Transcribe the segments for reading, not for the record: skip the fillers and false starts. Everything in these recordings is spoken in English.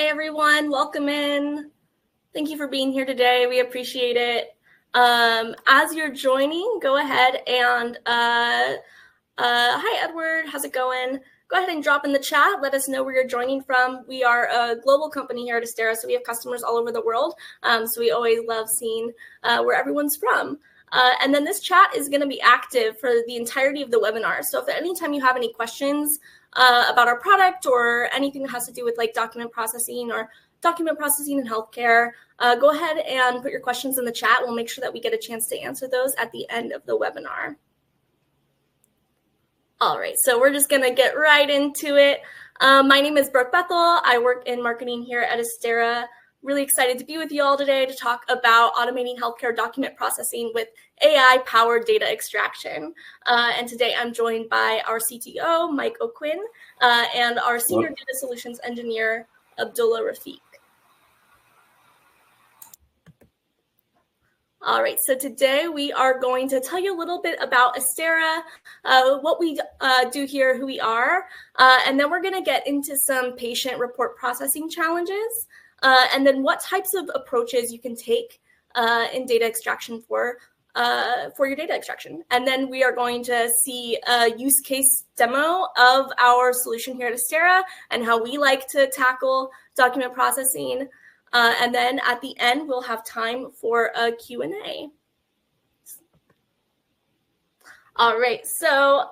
Hi, everyone. Welcome in. Thank you for being here today. We appreciate it. As you're joining, go ahead and, hi, Edward. How's it going? Go ahead and drop in the chat. Let us know where you're joining from. We are a global company here at Astera, so we have customers all over the world. So we always love seeing where everyone's from. And then this chat is going to be active for the entirety of the webinar. So if at any time you have any questions about our product or anything that has to do with like document processing in healthcare, go ahead and put your questions in the chat. We'll make sure that we get a chance to answer those at the end of the webinar. All right, so we're just going to get right into it. My name is Brooke Bethel. I work in marketing here at Astera. Really excited to be with you all today to talk about automating healthcare document processing with AI-powered data extraction. And today I'm joined by our CTO, Mike O'Quinn, and our Senior Data Solutions Engineer, Abdullah Rafiq. All right, so today we are going to tell you a little bit about Astera, what we do here, who we are, and then we're going to get into some patient report processing challenges, and then what types of approaches you can take in data extraction for your data extraction. And then we are going to see a use case demo of our solution here at Astera and how we like to tackle document processing. And then at the end, we'll have time for a Q&A. All right, so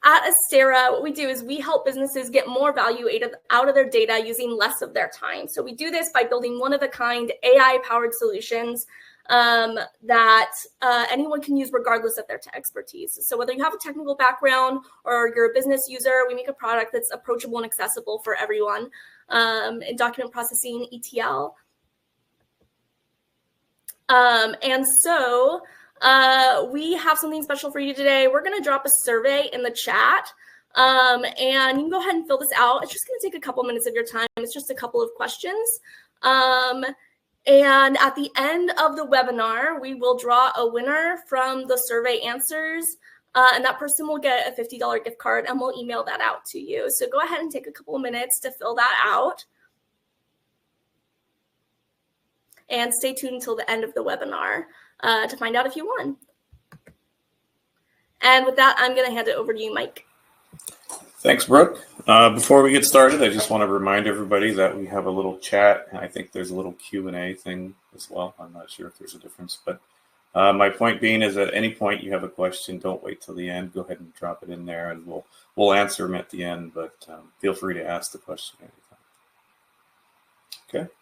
at Astera, what we do is we help businesses get more value out of their data using less of their time. So we do this by building one-of-a-kind AI-powered solutions that anyone can use regardless of their expertise. So whether you have a technical background or you're a business user, we make a product that's approachable and accessible for everyone in document processing, ETL. And so we have something special for you today. We're going to drop a survey in the chat, and you can go ahead and fill this out. It's just going to take a couple minutes of your time. It's just a couple of questions. And at the end of the webinar, we will draw a winner from the survey answers, and that person will get a $50 gift card, and we'll email that out to you. So go ahead and take a couple of minutes to fill that out. And stay tuned until the end of the webinar to find out if you won. And with that, I'm going to hand it over to you, Mike. Thanks, Brooke. Before we get started, I just want to remind everybody that we have a little chat, and I think there's a little Q&A thing as well. I'm not sure if there's a difference, but my point being is at any point you have a question, don't wait till the end. Go ahead and drop it in there, and we'll answer them at the end, but feel free to ask the question anytime. Okay.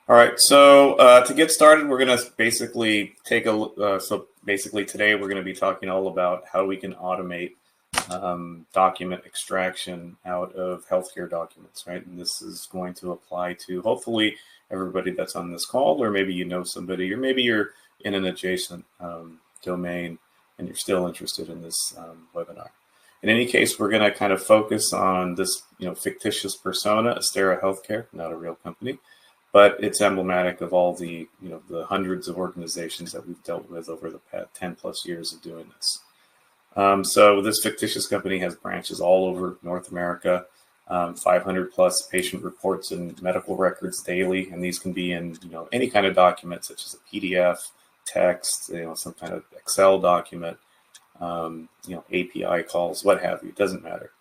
All right, so to get started, we're going to basically take a look. So basically today we're going to be talking all about how we can automate document extraction out of healthcare documents, right? And this is going to apply to hopefully everybody that's on this call, or maybe you know somebody, or maybe you're in an adjacent domain and you're still interested in this webinar. In any case, we're going to kind of focus on this, fictitious persona, Astera Healthcare, not a real company, but it's emblematic of all the, the hundreds of organizations that we've dealt with over the past 10 plus years of doing this. So this fictitious company has branches all over North America, 500 plus patient reports and medical records daily. And these can be in, any kind of document, such as a PDF, text, some kind of Excel document, API calls, what have you, it doesn't matter.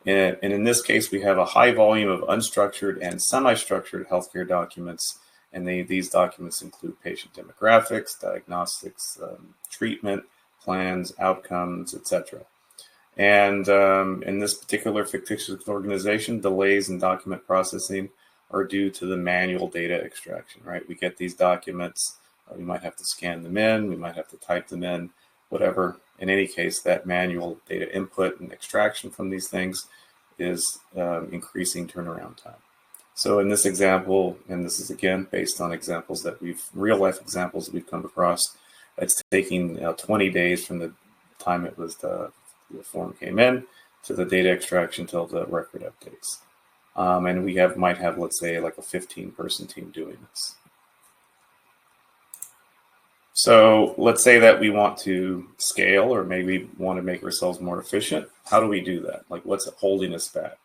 And in this case, we have a high volume of unstructured and semi-structured healthcare documents. And these documents include patient demographics, diagnostics, treatment, plans, outcomes, etc. And in this particular fictitious organization, delays in document processing are due to the manual data extraction, right? We get these documents, we might have to scan them in, we might have to type them in, whatever. In any case, that manual data input and extraction from these things is increasing turnaround time. So in this example, and this is again based on examples that real life examples that we've come across, it's taking 20 days from the time it was the form came in to the data extraction till the record updates. And we might have, let's say, like a 15-person team doing this. So let's say that we want to scale, or maybe want to make ourselves more efficient. How do we do that? Like, what's holding us back?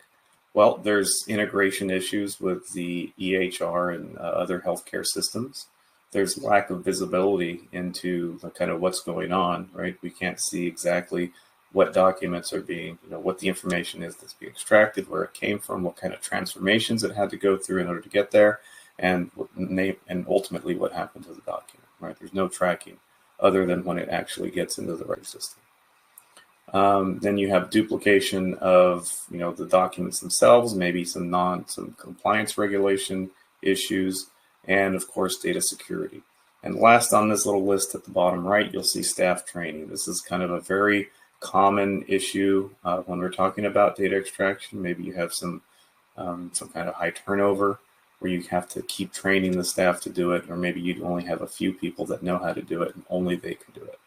Well, there's integration issues with the EHR and other healthcare systems. There's lack of visibility into the kind of what's going on, right? We can't see exactly what documents are being, what the information is that's being extracted, where it came from, what kind of transformations it had to go through in order to get there, and ultimately what happened to the document, right? There's no tracking other than when it actually gets into the right system. Then you have duplication of, the documents themselves, maybe some compliance regulation issues, and of course, data security. And last on this little list at the bottom right, you'll see staff training. This is kind of a very common issue when we're talking about data extraction. Maybe you have some kind of high turnover where you have to keep training the staff to do it, or maybe you only have a few people that know how to do it and only they can do it.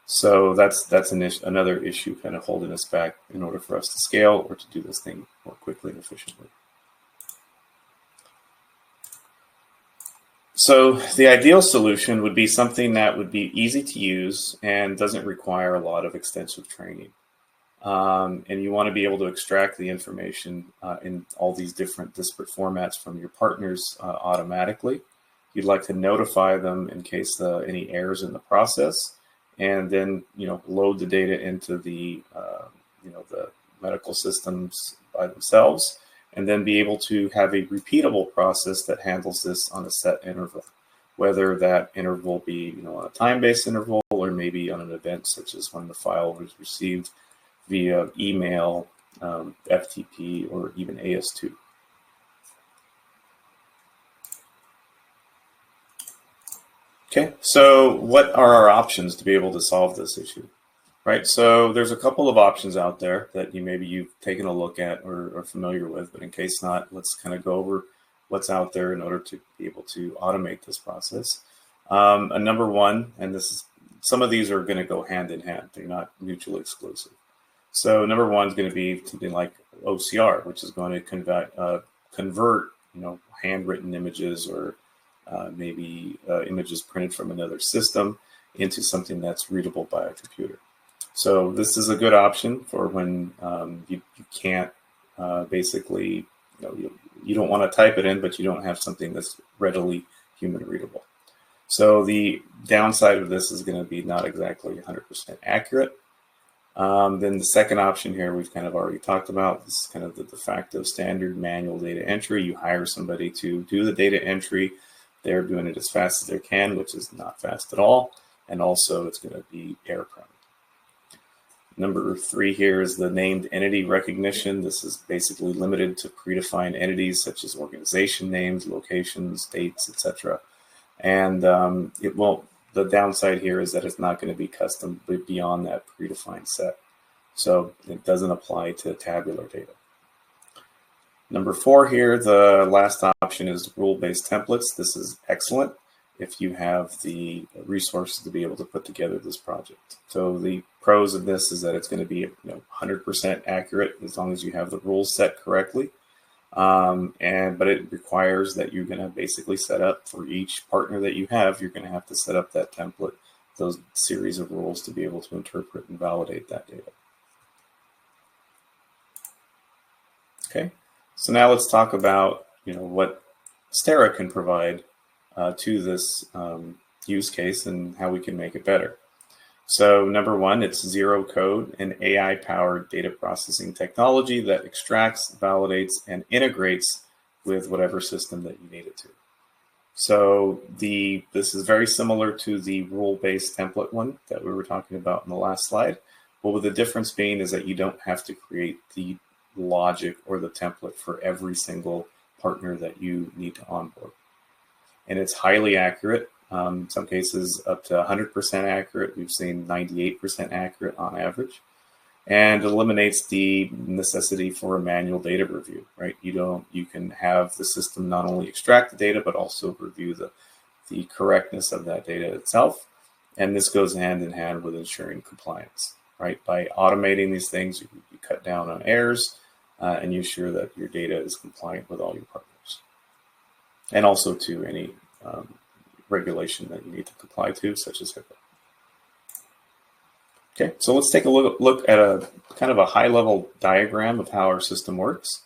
So that's another issue kind of holding us back in order for us to scale or to do this thing more quickly and efficiently. So the ideal solution would be something that would be easy to use and doesn't require a lot of extensive training. And you want to be able to extract the information in all these different disparate formats from your partners automatically. You'd like to notify them in case any errors in the process, and then load the data into the the medical systems by themselves, and then be able to have a repeatable process that handles this on a set interval, whether that interval be on a time-based interval or maybe on an event such as when the file was received via email, FTP, or even AS2. Okay, so what are our options to be able to solve this issue? Right, so there's a couple of options out there that you've taken a look at or are familiar with, but in case not, let's kind of go over what's out there in order to be able to automate this process. Number one, and some of these are going to go hand in hand; they're not mutually exclusive. So number one is going to be something like OCR, which is going to convert handwritten images or maybe images printed from another system into something that's readable by a computer. So this is a good option for when you can't basically, you don't want to type it in, but you don't have something that's readily human readable. So the downside of this is going to be not exactly 100% accurate. Then the second option here we've kind of already talked about. This is kind of the de facto standard manual data entry. You hire somebody to do the data entry. They're doing it as fast as they can, which is not fast at all. And also it's going to be error prone. Number three here is the named entity recognition. This is basically limited to predefined entities such as organization names, locations, dates, etc. And the downside here is that it's not going to be custom beyond that predefined set. So it doesn't apply to tabular data. Number four here, the last option is rule-based templates. This is excellent if you have the resources to be able to put together this project. So the pros of this is that it's going to be 100% accurate as long as you have the rules set correctly. But it requires that you're going to basically set up for each partner that you have, you're going to have to set up that template, those series of rules to be able to interpret and validate that data. Okay, so now let's talk about what Astera can provide to this use case and how we can make it better. So number one, it's zero code and AI-powered data processing technology that extracts, validates, and integrates with whatever system that you need it to. So this is very similar to the rule-based template one that we were talking about in the last slide. But with the difference being is that you don't have to create the logic or the template for every single partner that you need to onboard. And it's highly accurate. In some cases up to 100% accurate. We've seen 98% accurate on average, and eliminates the necessity for a manual data review, right? You can have the system not only extract the data, but also review the correctness of that data itself. And this goes hand in hand with ensuring compliance, right? By automating these things, you cut down on errors and you ensure that your data is compliant with all your partners. And also to any regulation that you need to comply to, such as HIPAA. Okay, so let's take a look at a kind of a high-level diagram of how our system works.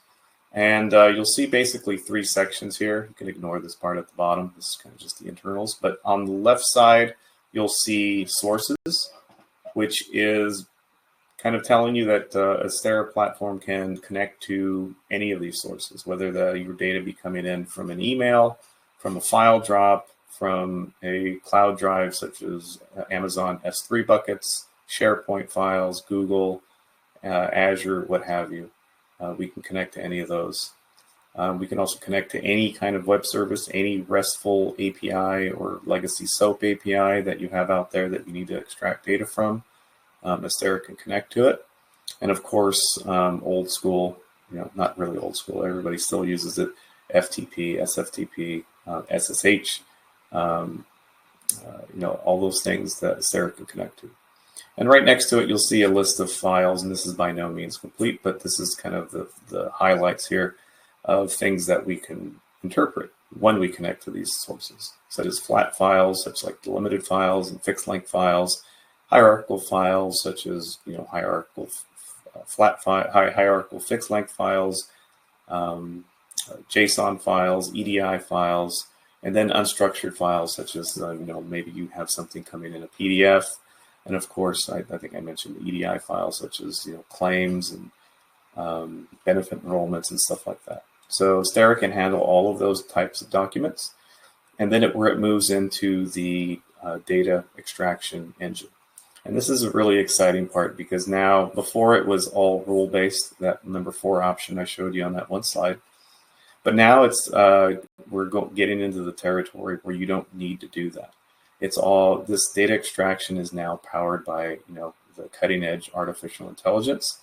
And you'll see basically 3 sections here. You can ignore this part at the bottom. This is kind of just the internals. But on the left side, you'll see sources, which is kind of telling you that Astera platform can connect to any of these sources, whether your data be coming in from an email, from a file drop, from a cloud drive such as Amazon S3 buckets, SharePoint files, Google, Azure, what have you. We can connect to any of those. We can also connect to any kind of web service, any RESTful API or legacy SOAP API that you have out there that you need to extract data from. Astera can connect to it. And of course, old school, not really old school, everybody still uses it, FTP, SFTP, SSH, all those things that Astera can connect to. And right next to it, you'll see a list of files, and this is by no means complete, but this is kind of the highlights here of things that we can interpret when we connect to these sources, such as flat files, such like delimited files and fixed length files, hierarchical files, such as hierarchical hierarchical fixed length files, JSON files, EDI files, and then unstructured files, such as maybe you have something coming in a PDF. And of course, I think I mentioned the EDI files, such as claims and benefit enrollments and stuff like that. So Astera can handle all of those types of documents, and then it moves into the data extraction engine. And this is a really exciting part because now, before it was all rule-based, that number 4 option I showed you on that one slide, but now it's we're getting into the territory where you don't need to do that. It's all, this data extraction is now powered by, the cutting edge artificial intelligence.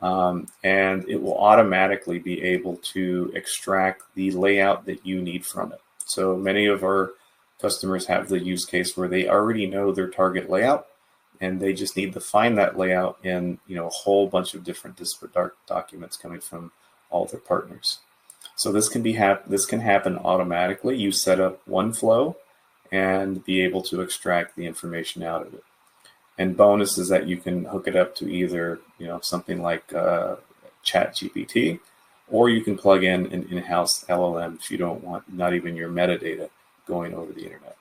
And it will automatically be able to extract the layout that you need from it. So many of our customers have the use case where they already know their target layout, and they just need to find that layout in, a whole bunch of different disparate documents coming from all their partners. So this can happen automatically. You set up one flow and be able to extract the information out of it. And bonus is that you can hook it up to either, something like ChatGPT, or you can plug in an in-house LLM if you don't want not even your metadata going over the internet.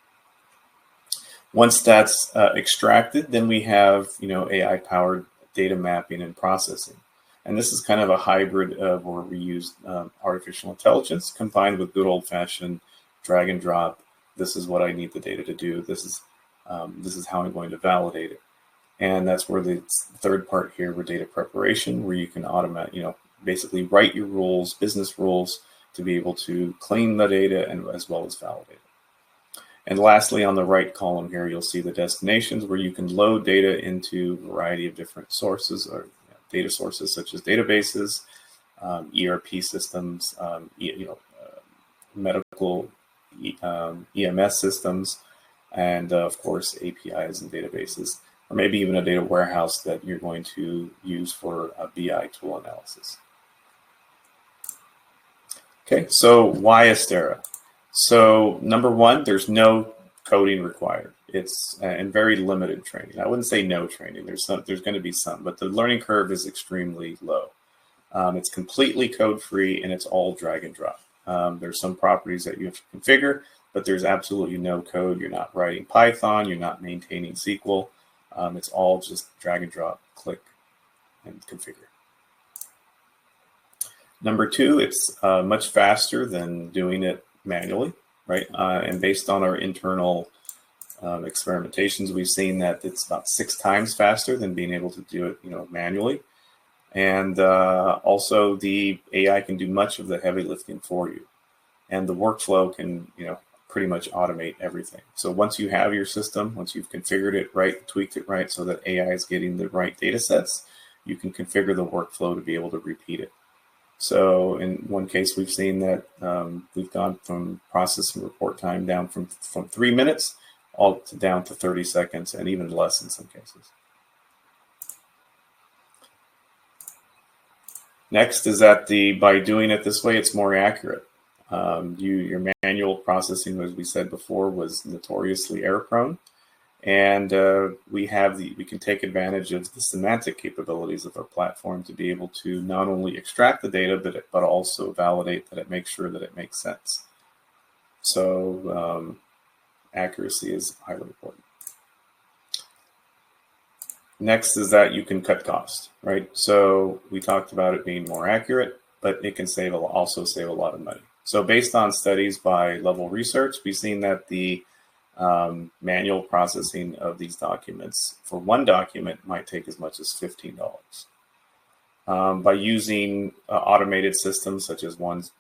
Once that's extracted, then we have, AI-powered data mapping and processing. And this is kind of a hybrid of where we use artificial intelligence combined with good old-fashioned drag and drop. This is what I need the data to do. This is how I'm going to validate it. And that's where the third part here, with data preparation, where you can basically write your rules, business rules, to be able to clean the data and as well as validate it. And lastly, on the right column here, you'll see the destinations where you can load data into a variety of different sources or data sources such as databases, ERP systems, medical EMS systems, and of course APIs and databases, or maybe even a data warehouse that you're going to use for a BI tool analysis. Okay, so why Astera? So number one, there's no coding required. It's and very limited training. I wouldn't say no training. There's going to be some, but the learning curve is extremely low. It's completely code-free, and it's all drag and drop. There's some properties that you have to configure, but there's absolutely no code. You're not writing Python. You're not maintaining SQL. It's all just drag and drop, click, and configure. Number two, it's much faster than doing it manually, right? And based on our internal experimentations, we've seen that it's about 6 times faster than being able to do it, manually. And also the AI can do much of the heavy lifting for you. And the workflow can, pretty much automate everything. So once you have your system, once you've configured it right, tweaked it right so that AI is getting the right data sets, you can configure the workflow to be able to repeat it. So in one case, we've seen that we've gone from process and report time down from 3 minutes down to 30 seconds and even less in some cases. Next is that by doing it this way, it's more accurate. Your manual processing, as we said before, was notoriously error prone. And we can take advantage of the semantic capabilities of our platform to be able to not only extract the data, but also validate that it makes sure that it makes sense. So accuracy is highly important. Next is that you can cut costs, right? So we talked about it being more accurate, but it can also save a lot of money. So based on studies by Level Research, we've seen that the manual processing of these documents for one document might take as much as $15. By using automated systems such as ones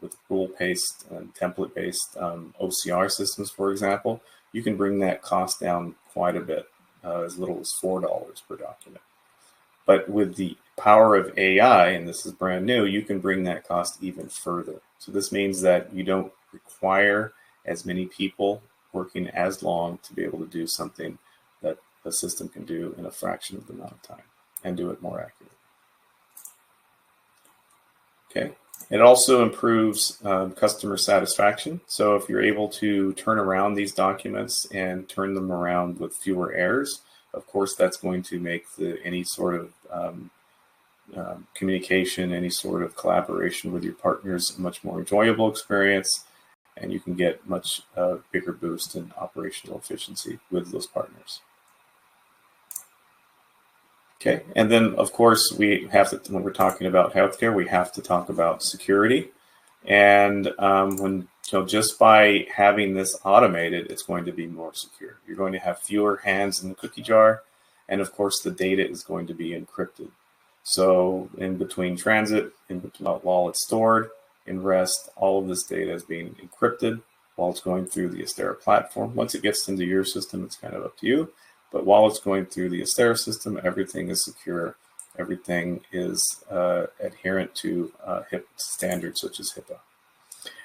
with rule-based and template-based OCR systems, for example, you can bring that cost down quite a bit, as little as $4 per document. But with the power of AI, and this is brand new, you can bring that cost even further. So this means that you don't require as many people working as long to be able to do something that the system can do in a fraction of the amount of time and do it more accurately. Okay. It also improves customer satisfaction. So if you're able to turn around these documents and turn them around with fewer errors, of course, that's going to make any sort of communication, any sort of collaboration with your partners a much more enjoyable experience, and you can get much bigger boost in operational efficiency with those partners. Okay, and then of course we have to, when we're talking about healthcare, we have to talk about security. And just by having this automated, it's going to be more secure. You're going to have fewer hands in the cookie jar, and of course the data is going to be encrypted. So in between transit, while it's stored, in rest, all of this data is being encrypted while it's going through the Astera platform. Once it gets into your system, it's kind of up to you. But while it's going through the Astera system, everything is secure. Everything is adherent to HIPAA standards such as HIPAA.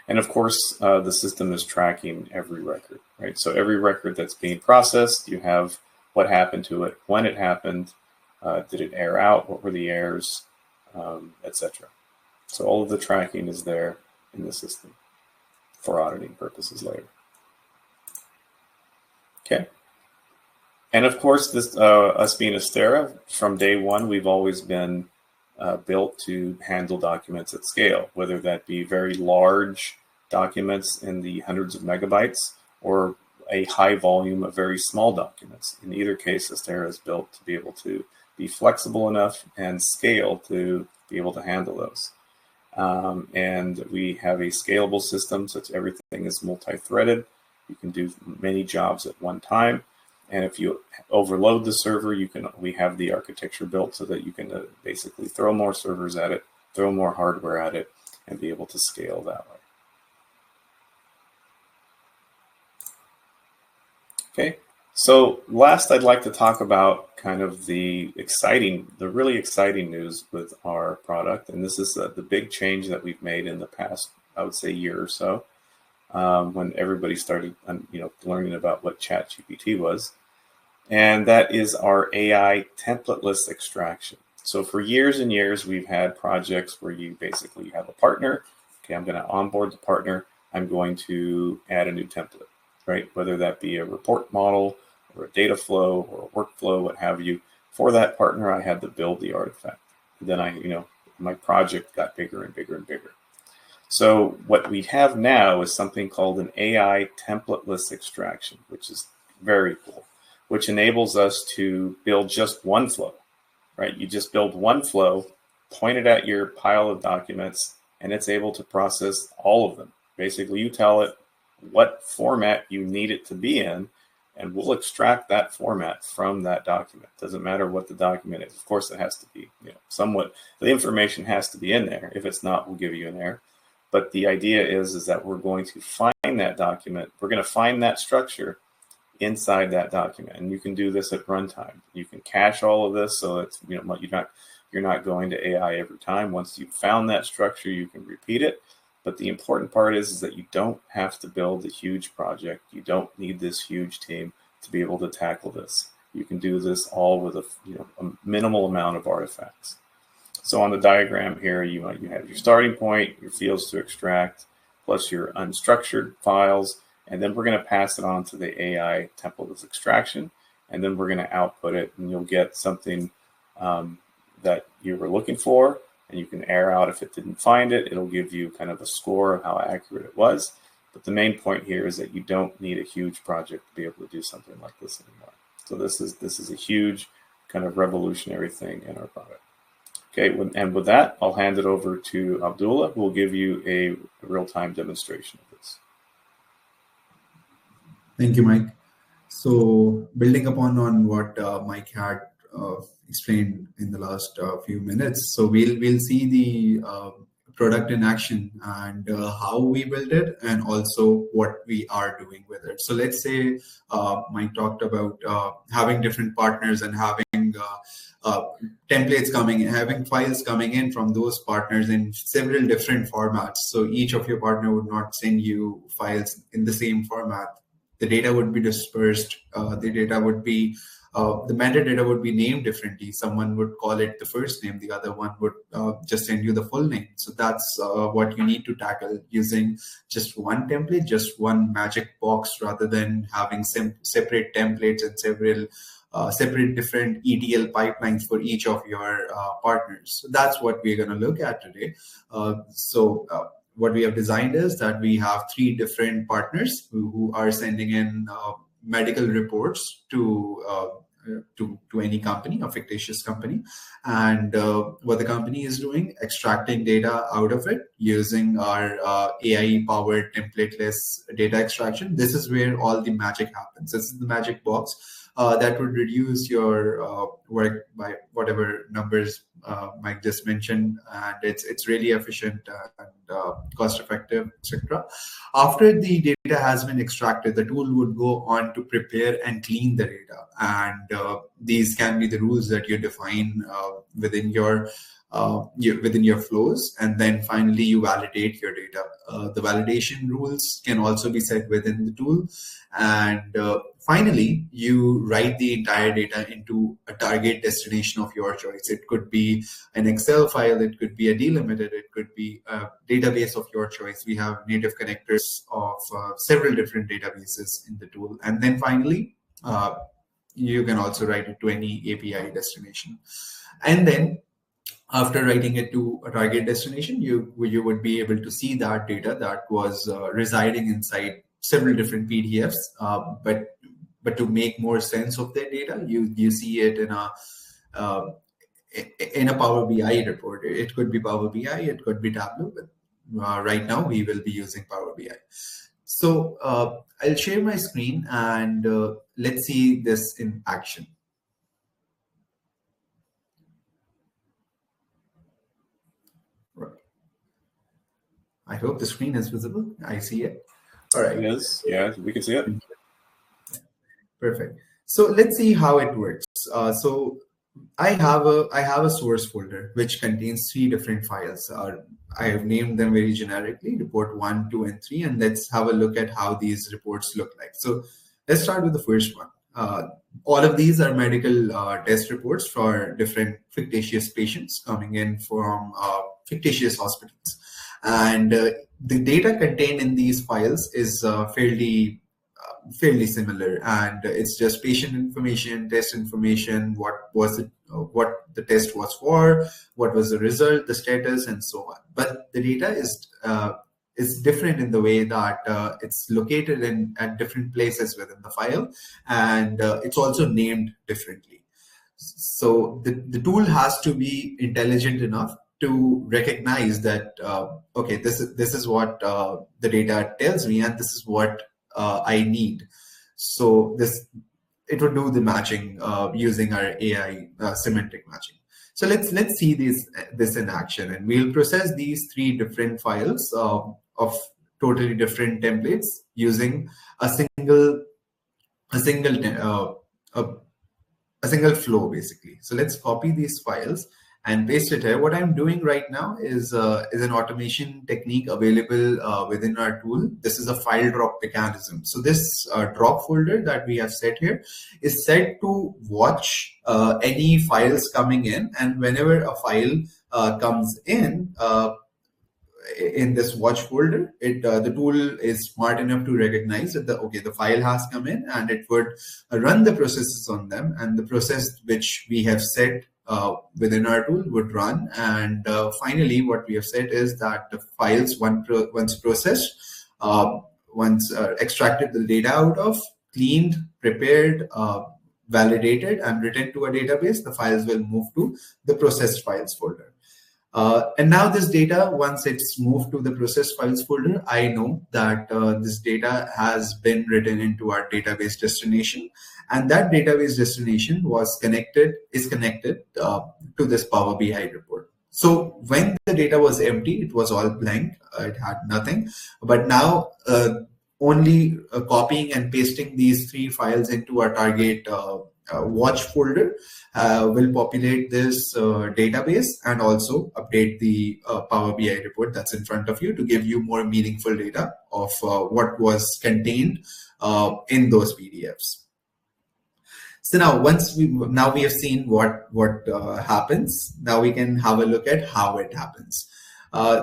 And of course, the system is tracking every record, right? So every record that's being processed, you have what happened to it, when it happened, did it air out, what were the errors, etc. So all of the tracking is there in the system for auditing purposes later. Okay. And of course, this us being Astera, from day one, we've always been built to handle documents at scale, whether that be very large documents in the hundreds of megabytes or a high volume of very small documents. In either case, Astera is built to be able to be flexible enough and scale to be able to handle those. And we have a scalable system such everything is multi-threaded. You can do many jobs at one time. And if you overload the server, we have the architecture built so that you can basically throw more servers at it, throw more hardware at it, and be able to scale that way. Okay, so last I'd like to talk about kind of the really exciting news with our product. And this is the big change that we've made in the past, I would say, year or so, when everybody started learning about what ChatGPT was. And that is our AI templateless extraction. So for years and years, we've had projects where you basically have a partner. Okay, I'm going to onboard the partner. I'm going to add a new template, right? Whether that be a report model or a data flow or a workflow, what have you. For that partner, I had to build the artifact. And then my project got bigger and bigger and bigger. So what we have now is something called an AI templateless extraction, which is very cool, which enables us to build just one flow, right? You just build one flow, point it at your pile of documents, and it's able to process all of them. Basically, you tell it what format you need it to be in, and we'll extract that format from that document. Doesn't matter what the document is. Of course, it has to be somewhat, the information has to be in there. If it's not, we'll give you an error. But the idea is that we're going to find that document. We're going to find that structure inside that document, and you can do this at runtime. You can cache all of this, so it's you're not going to AI every time. Once you've found that structure, you can repeat it. But the important part is that you don't have to build a huge project. You don't need this huge team to be able to tackle this. You can do this all with a minimal amount of artifacts. So on the diagram here, you have your starting point, your fields to extract, plus your unstructured files, and then we're going to pass it on to the AI template extraction, and then we're going to output it, and you'll get something that you were looking for, and you can error out if it didn't find it. It'll give you kind of a score of how accurate it was. But the main point here is that you don't need a huge project to be able to do something like this anymore. So this is a huge kind of revolutionary thing in our product. Okay, and with that, I'll hand it over to Abdullah, who will give you a real-time demonstration of this. Thank you, Mike. So building upon on what Mike had explained in the last few minutes, so we'll see the product in action and how we build it, and also what we are doing with it. So let's say Mike talked about having different partners and having templates coming in, having files coming in from those partners in several different formats. So each of your partner would not send you files in the same format. The data would be dispersed. The data would be the metadata would be named differently. Someone would call it the first name, the other one would just send you the full name. So that's what you need to tackle using just one template, just one magic box, rather than having separate templates and several separate different ETL pipelines for each of your partners. So that's what we're going to look at today. What we have designed is that we have 3 different partners who are sending in medical reports to any company, a fictitious company, and what the company is doing, extracting data out of it using our AI-powered templateless data extraction. This is where all the magic happens. This is the magic box that would reduce your work by whatever numbers Mike just mentioned, and it's really efficient and cost effective, etc. After the data has been extracted, the tool would go on to prepare and clean the data, and these can be the rules that you define within your flows, and then finally you validate your data. The validation rules can also be set within the tool, and finally you write the entire data into a target destination of your choice. It could be an Excel file, it could be a delimited, it could be a database of your choice. We have native connectors of several different databases in the tool, and then finally you can also write it to any API destination. And then after writing it to a target destination, you would be able to see that data that was residing inside several different PDFs. But to make more sense of their data, you see it in a Power BI report. It could be Power BI, it could be Tableau, but right now we will be using Power BI. So I'll share my screen and let's see this in action. I hope the screen is visible. I see it. All right. It is. Yeah, we can see it. Perfect. So let's see how it works. So I have a source folder which contains 3 different files. I have named them very generically, report 1, 2, and 3, and let's have a look at how these reports look like. So let's start with the first one. All of these are medical test reports for different fictitious patients coming in from fictitious hospitals. And the data contained in these files is fairly similar, and it's just patient information, test information, what the test was for, what was the result, the status, and so on. But the data is different in the way that it's located at different places within the file, and it's also named differently. So the tool has to be intelligent enough to recognize that okay, this is what the data tells me, and this is what I need. So it would do the matching using our AI semantic matching. So let's see this in action, and we'll process these 3 different files of totally different templates using a single flow, basically. So let's copy these files and paste it here. What I'm doing right now is an automation technique available within our tool. This is a file drop mechanism. So this drop folder that we have set here is set to watch any files coming in, and whenever a file comes in, in this watch folder, the tool is smart enough to recognize that the file has come in, and it would run the processes on them, and the process which we have set within our tool would run. And finally, what we have said is that the files once processed, once extracted the data out of, cleaned, prepared, validated, and written to a database, the files will move to the processed files folder. And now this data, once it's moved to the processed files folder, I know that this data has been written into our database destination, and that database destination is connected to this Power BI report. So when the data was empty, it was all blank, it had nothing. But now only copying and pasting these 3 files into our target watch folder will populate this database and also update the Power BI report that's in front of you to give you more meaningful data of what was contained in those PDFs. So now, we have seen what happens. Now we can have a look at how it happens.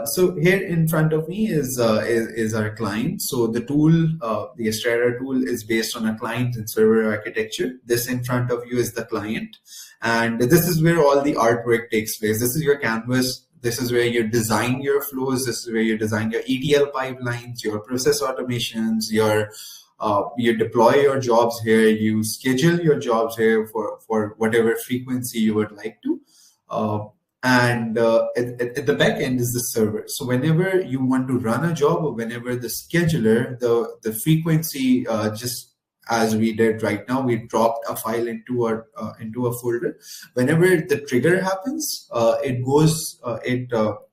So here in front of me is our client. So the tool, the Astera tool, is based on a client and server architecture. This in front of you is the client, and this is where all the artwork takes place. This is your canvas. This is where you design your flows. This is where you design your ETL pipelines, your process automations, you deploy your jobs here, you schedule your jobs here for whatever frequency you would like to. And at the back end is the server. So whenever you want to run a job, or whenever the scheduler, the frequency, just as we did right now, we dropped a file into a folder. Whenever the trigger happens, it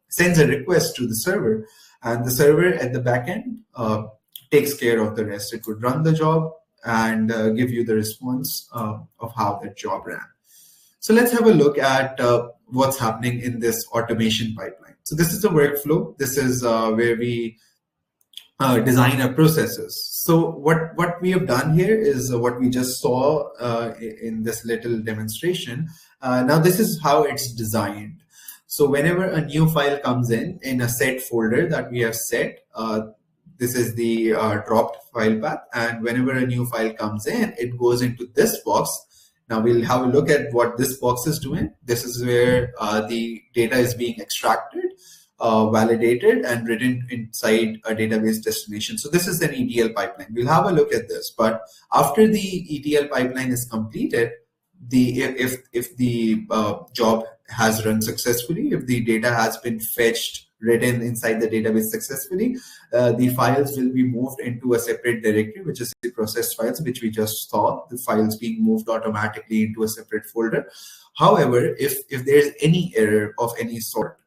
sends a request to the server, and the server at the back end takes care of the rest. It would run the job and give you the response of how that job ran. So let's have a look at what's happening in this automation pipeline. So this is the workflow. This is where we design our processes. So what we have done here is what we just saw in this little demonstration. Now this is how it's designed. So whenever a new file comes in a set folder that we have set, this is the dropped file path, and whenever a new file comes in, it goes into this box. Now we'll have a look at what this box is doing. This is where the data is being extracted, validated, and written inside a database destination. So this is an ETL pipeline. We'll have a look at this. But after the ETL pipeline is completed, if the job has run successfully, if the data has been fetched, written inside the database successfully, the files will be moved into a separate directory, which is the processed files, which we just saw, the files being moved automatically into a separate folder. However, if there's any error of any sort,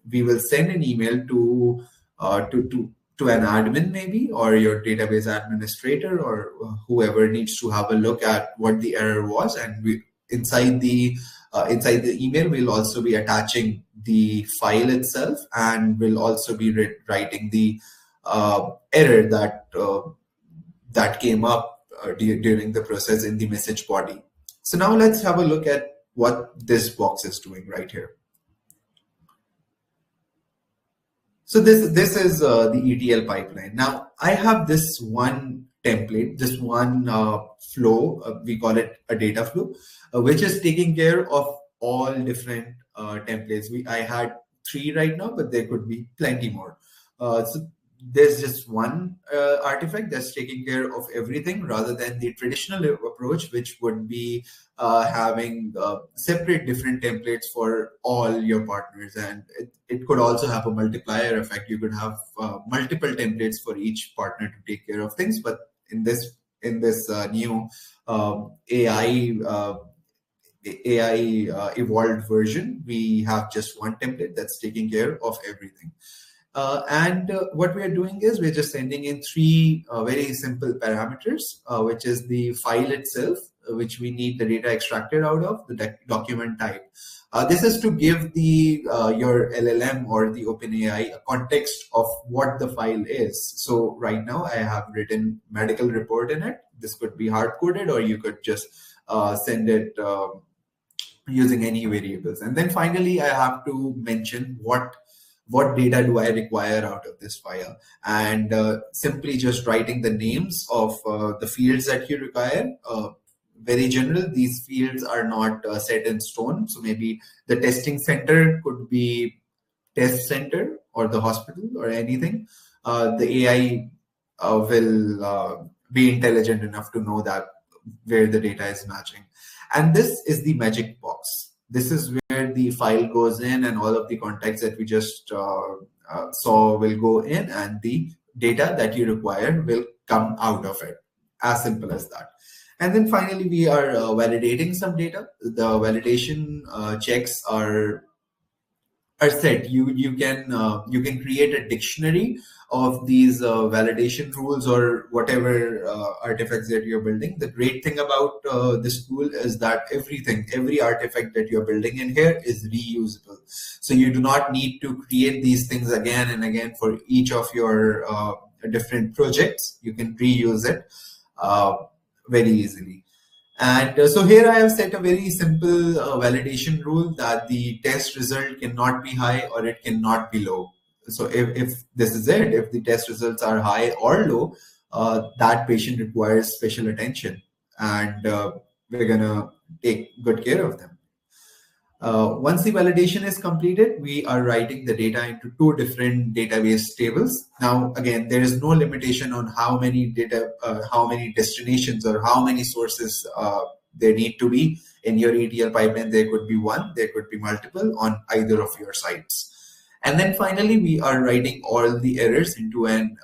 we will send an email to an admin maybe, or your database administrator, or whoever needs to have a look at what the error was. And inside the email, we'll also be attaching the file itself, and we'll also be writing the error that came up during the process in the message body. So now let's have a look at what this box is doing right here. So this is the ETL pipeline. Now I have this one template, this one flow, we call it a data flow, which is taking care of all different templates. I had 3 right now, but there could be plenty more. So there's just one artifact that's taking care of everything, rather than the traditional approach, which would be having separate different templates for all your partners. And it could also have a multiplier effect. You could have multiple templates for each partner to take care of things. But in this new AI evolved version, we have just one template that's taking care of everything. And what we are doing is we're just sending in 3 very simple parameters, which is the file itself, which we need the data extracted out of, the document type. This is to give your LLM or the OpenAI a context of what the file is. So right now I have written medical report in it. This could be hard-coded, or you could just send it using any variables. And then finally, I have to mention what what data do I require out of this file, and simply just writing the names of the fields that you require. Very general, these fields are not set in stone. So maybe the testing center could be test center or the hospital or anything. The AI will be intelligent enough to know that where the data is matching. And this is the magic box. This is where the file goes in, and all of the contacts that we just saw will go in, and the data that you require will come out of it. As simple as that. And then finally, we are validating some data. The validation checks are set. You can create a dictionary of these validation rules or whatever artifacts that you're building. The great thing about this tool is that every artifact that you're building in here is reusable. So you do not need to create these things again and again for each of your different projects. You can reuse it very easily. And so here I have set a very simple validation rule that the test result cannot be high or it cannot be low. So if this is it, if the test results are high or low, that patient requires special attention, and we're gonna take good care of them. Once the validation is completed, we are writing the data into 2 different database tables. Now, again, there is no limitation on how many destinations or how many sources there need to be in your ETL pipeline. There could be 1, there could be multiple on either of your sites. And then finally, we are writing all the errors into an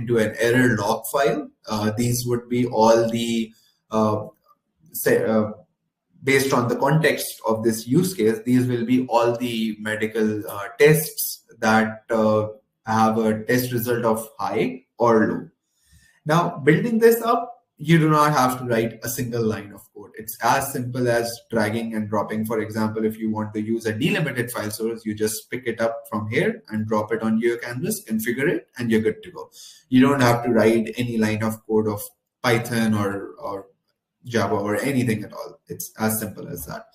error log file. These would be all the based on the context of this use case, these will be all the medical tests that have a test result of high or low. Now, building this up, you do not have to write a single line of code. It's as simple as dragging and dropping. For example, if you want to use a delimited file source, you just pick it up from here and drop it onto your canvas, configure it, and you're good to go. You don't have to write any line of code of Python or Java or anything at all. It's as simple as that.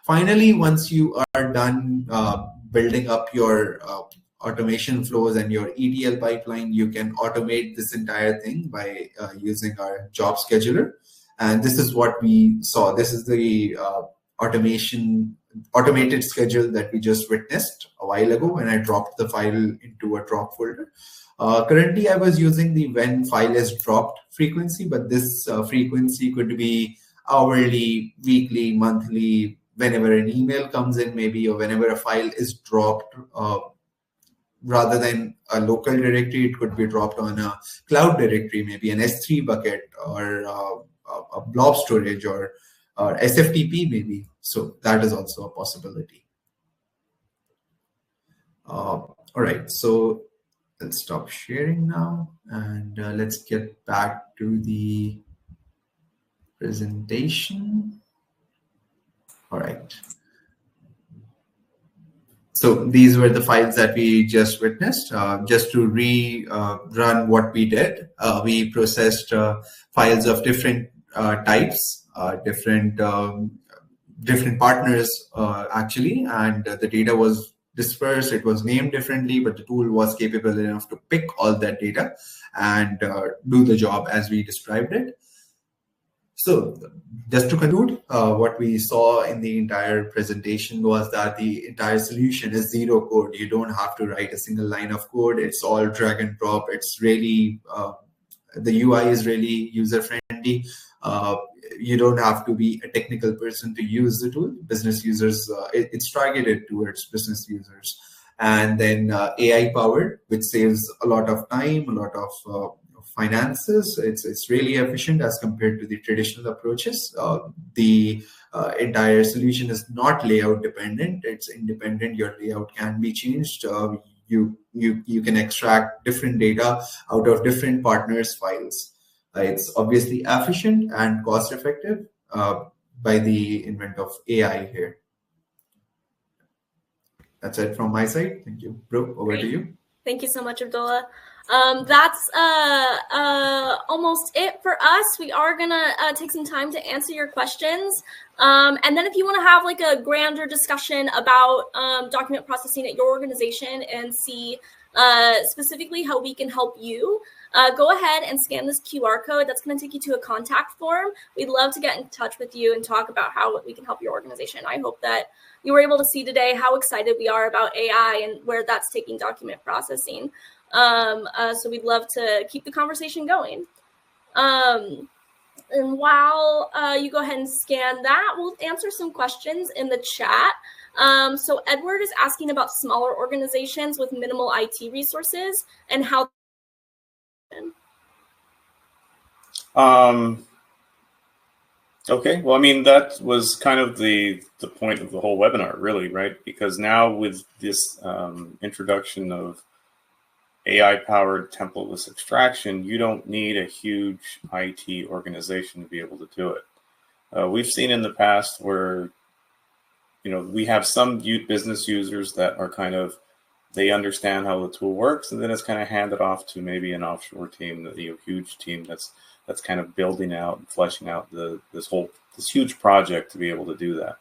Finally, once you are done building up your automation flows and your ETL pipeline, you can automate this entire thing by using our job scheduler. And this is what we saw. This is the automated schedule that we just witnessed a while ago when I dropped the file into a drop folder. Currently, I was using the when file is dropped frequency, but this frequency could be hourly, weekly, monthly, whenever an email comes in, maybe, or whenever a file is dropped. Rather than a local directory, it could be dropped on a cloud directory, maybe an S3 bucket or a blob storage or SFTP maybe. So that is also a possibility. All right, so let's stop sharing now, and let's get back to the presentation. All right. So these were the files that we just witnessed. Just to run what we did, we processed files of different types, different partners actually, and the data was dispersed. It was named differently, but the tool was capable enough to pick all that data and do the job as we described it. So just to conclude, what we saw in the entire presentation was that the entire solution is zero code. You don't have to write a single line of code. It's all drag and drop. It's really, the UI is really user-friendly. You don't have to be a technical person to use the tool. Business users, it's targeted towards business users. And then AI powered, which saves a lot of time, a lot of finances. It's really efficient as compared to the traditional approaches. The entire solution is not layout dependent. It's independent. Your layout can be changed. You can extract different data out of different partners' files. It's obviously efficient and cost effective by the advent of AI here. That's it from my side. Thank you. Brooke, over to you. Thank you so much, Abdullah. That's almost it for us. We are gonna take some time to answer your questions. And then if you want to have like a grander discussion about document processing at your organization and see specifically how we can help you, go ahead and scan this QR code. That's going to take you to a contact form. We'd love to get in touch with you and talk about how we can help your organization. I hope that you were able to see today how excited we are about AI and where that's taking document processing. So we'd love to keep the conversation going. And while you go ahead and scan that, we'll answer some questions in the chat. So Edward is asking about smaller organizations with minimal IT resources and how. Okay, well, I mean, that was kind of the point of the whole webinar, really, right? Because now with this introduction of AI-powered templateless extraction, you don't need a huge IT organization to be able to do it. We've seen in the past where, you know, we have some business users that are kind of, they understand how the tool works, and then it's kind of handed off to maybe an offshore team, you know, huge team that's kind of building out and fleshing out this huge project to be able to do that.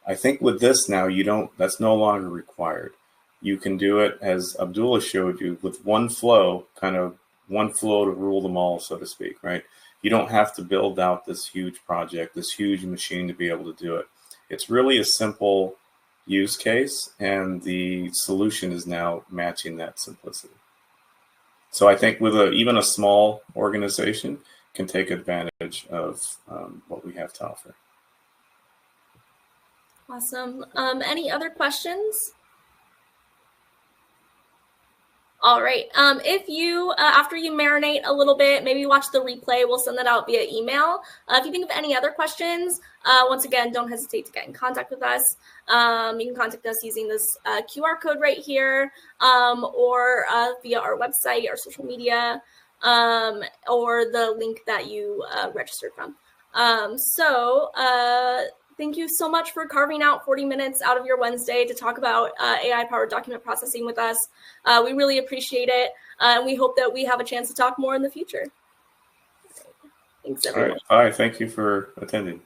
I think with this now, that's no longer required. You can do it, as Abdullah showed you, with one flow to rule them all, so to speak, right? You don't have to build out this huge project, this huge machine to be able to do it. It's really a simple use case, and the solution is now matching that simplicity. So I think with even a small organization can take advantage of what we have to offer. Awesome. Any other questions? All right. If you, after you marinate a little bit, maybe watch the replay, we'll send that out via email. If you think of any other questions, once again, don't hesitate to get in contact with us. You can contact us using this QR code right here, or via our website, our social media, or the link that you registered from. Thank you so much for carving out 40 minutes out of your Wednesday to talk about AI-powered document processing with us. We really appreciate it, and we hope that we have a chance to talk more in the future. Thanks, everyone. All right. Bye. Thank you for attending.